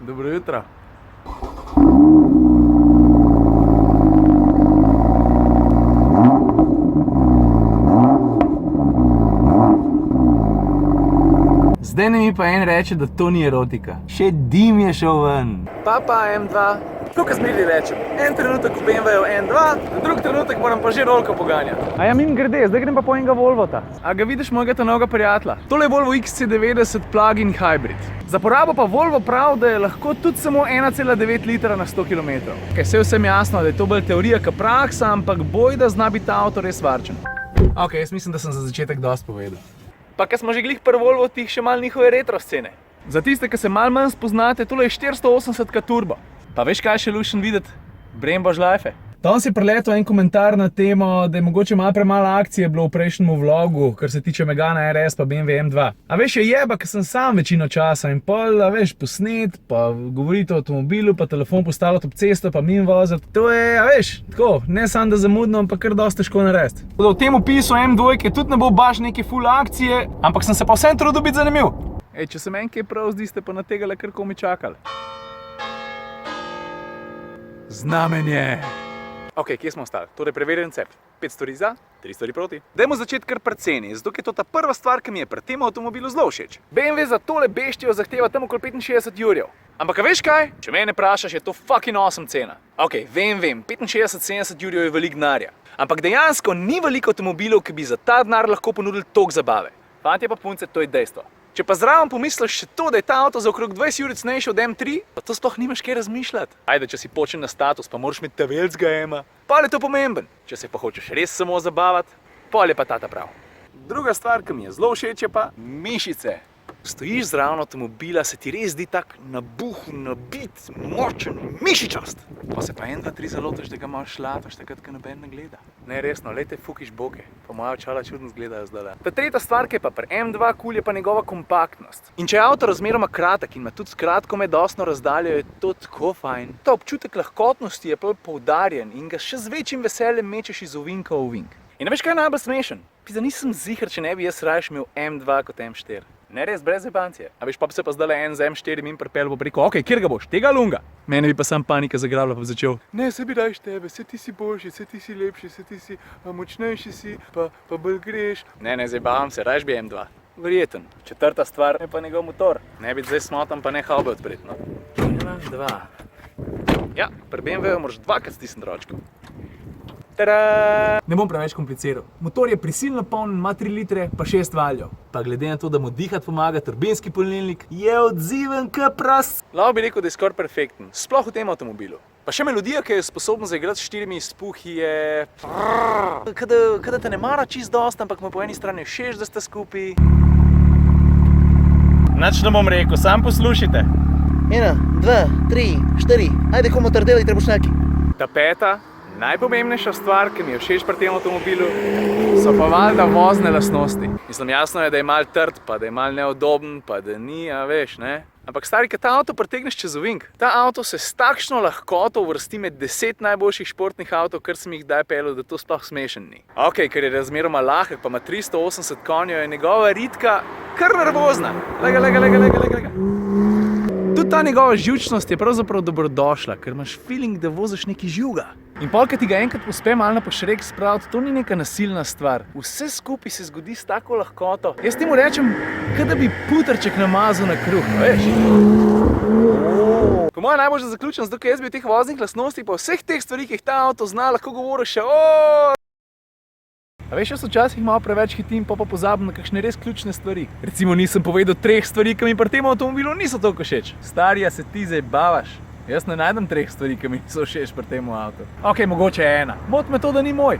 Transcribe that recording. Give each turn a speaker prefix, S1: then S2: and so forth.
S1: Dobro jutro. Zdaj ne mi pa en reče, da to ni erotika. Še dim je šel ven. Papa M2. Tako kot zmeraj rečem, en trenutek v BMW-ju N2, drug trenutek moram pa že rolko poganjati. A ja, mimogrede, zdaj grem pa po enega Volvota. A ga vidiš mojega novega prijatelja? Tole je Volvo XC90 plug-in hybrid. Za porabo pa Volvo pravi, da je lahko tudi samo 1,9 litra na 100 km. Saj je vsem jasno, da je to bolj teorija kot praksa, ampak bojda zna biti ta avto res varčen. Ok, jaz mislim, da sem za začetek dosti povedal. Pa ker smo že glih pri Volvotih, še malo njihove retro scene. Za tiste, ki se malo manj spoznate, tole je 480 turbo. Pa veš, kaj še lušen videti? Brembo žlajfe. Tam si preletel en komentar na temo, da je mogoče malo premalo akcije bilo v prejšnjem vlogu, kar se tiče Megana RS pa BMW M2. A veš, je jeba, ker sem sam večino časa in pol, a veš, posnet, pa govoriti o avtomobilu, pa telefon postavljati ob cesto, pa mimo voziti. To je, a veš, tako, ne samo da zamudno, ampak kar dosti težko narediti. V tem opisu M2 tudi ne bo baš neke full akcije, ampak sem se pa vsem trudil biti zanimiv. Ej, če se meni kaj prav zdi, ste pa na tega le kar komi čakali. Znamenje. Ok, kje smo ostali? Torej, preverjen recept. 5 stvari za, 3 stvari proti. Dajmo začeti kar pri ceni, zato je to ta prva stvar, ki mi je pri tem avtomobilu zelo všeč. BMW za tole beštijo zahteva tam okoli 65 jurjev. Ampak a veš kaj? Če mene vprašaš, je to fucking awesome cena. Ok, vem, 65-70 jurjev je veliko denarja. Ampak dejansko ni veliko avtomobilov, ki bi za ta denar lahko ponudili toliko zabave. Fantje pa punce, to je dejstvo. Če pa zraven pomisliš še to, da je ta avto za okrog 20 jurjev cenejši od M3, pa to sploh nimaš kaj razmišljati. Ajde, če si počen na status, pa moraš imeti tavelcga M-a. Pol je to pomemben. Če se pa hočeš res samo zabavati, pol je pa tata prav. Druga stvar, ki mi je zelo všeč, je pa mišice. Stojiš zraven avtomobila, se ti res zdi tak nabuh, nabit, močen, mišičast. Pa se pa 1, 2, 3 zalotiš, da ga malo šlataš, takrat, ko noben ne gleda. Ne, resno, lejte fukiš boke. Pa moja očala čudno zgledajo zdaj. Ta tretja stvar, ki je pa pri M2 kul, je pa njegova kompaktnost. In če je avto razmeroma kratek in ima tudi s kratkomedosno razdaljo, je to tako fajn. Ta občutek lahkotnosti je poudarjen in ga še z večjim veseljem mečeš iz ovinka v ovink. In veš, kaj je najbolj smešen? Pizda, nisem ziher, če ne bi jaz raje imel M2 kot M4. Ne res, brez jebancije. A veš, pa se pa zdajle en z M4 in pripel bo rekel, ok, kjer ga boš, tega lunga? Mene bi pa sam panika zagrabila, pa bi začel. Ne, se bi dajš tebe, se ti si boljši, se ti si lepši, se ti si močnejši si, pa bolj greš. Ne, zabavam se, rajš bi M2. Verjeten. Četrta stvar je pa njegov motor. Ne biti zdaj smotan, pa ne haube odpreti, no. 1, 2. Ja, pri BMW-ju moraš dvakrat stisniti ročko. Tada! Ne bom preveč kompliciral. Motor je prisilno poln, ima 3 litre, pa 6 valjev. Pa glede na to, da mu dihati pomaga turbinski polnilnik, je odziven k pras. Lahko bi rekel, da je skoraj perfekten, sploh v tem avtomobilu. Pa še melodija, ki je sposobna zaigrati s 4 izpuhi, je... Kada te ne mara čist dost, ampak mu po eni strani všeč, da ste skupaj. Nič ne bom rekel, sam poslušajte.
S2: 1, 2, 3, 4, ajde komu trdeli, trebuš neki.
S1: Ta peta, najpomembnejša stvar, ki mi je všeč pri tem avtomobilu, so pa valjda vozne lastnosti. Mislim, jasno je, da je malo trd, pa da je malo neodoben, pa da ni, a veš, ne? Ampak stari, kad ta avto pritegneš čez ovink, ta avto se s takšno lahkoto uvrsti med 10 najboljših športnih avtov, kar sem jih kdaj peljal, da to sploh smešen ni. Ok, ker je razmeroma lahek, pa ima 380 konjev, je njegova ritka kar nervozna. Lega. Tudi ta njegova živčnost je pravzaprav dobrodošla, ker imaš feeling, da voziš neki živga. In pol, kad ti ga enkrat uspe malo na pošrek spraviti, to ni neka nasilna stvar. Vse skupaj se zgodi s tako lahkoto. Jaz temu rečem, kot da bi putrček namazal na kruh, veš? Po mojem najbolj zaključen, zato ker jaz bi v teh voznih lastnostih pa vseh teh stvari, ki jih ta avto zna, lahko govoril še A veš, jaz včasih malo preveč hitim, pa pozabim na kakšne res ključne stvari. Recimo nisem povedal 3 stvari, ki mi pri tem avtomobilu niso toliko všeč. Starija, se ti zdaj bavaš. Jaz ne najdem 3 stvari, ki mi niso všeč pri tem avtu. Ok, mogoče 1. Moti me to, da ni moj.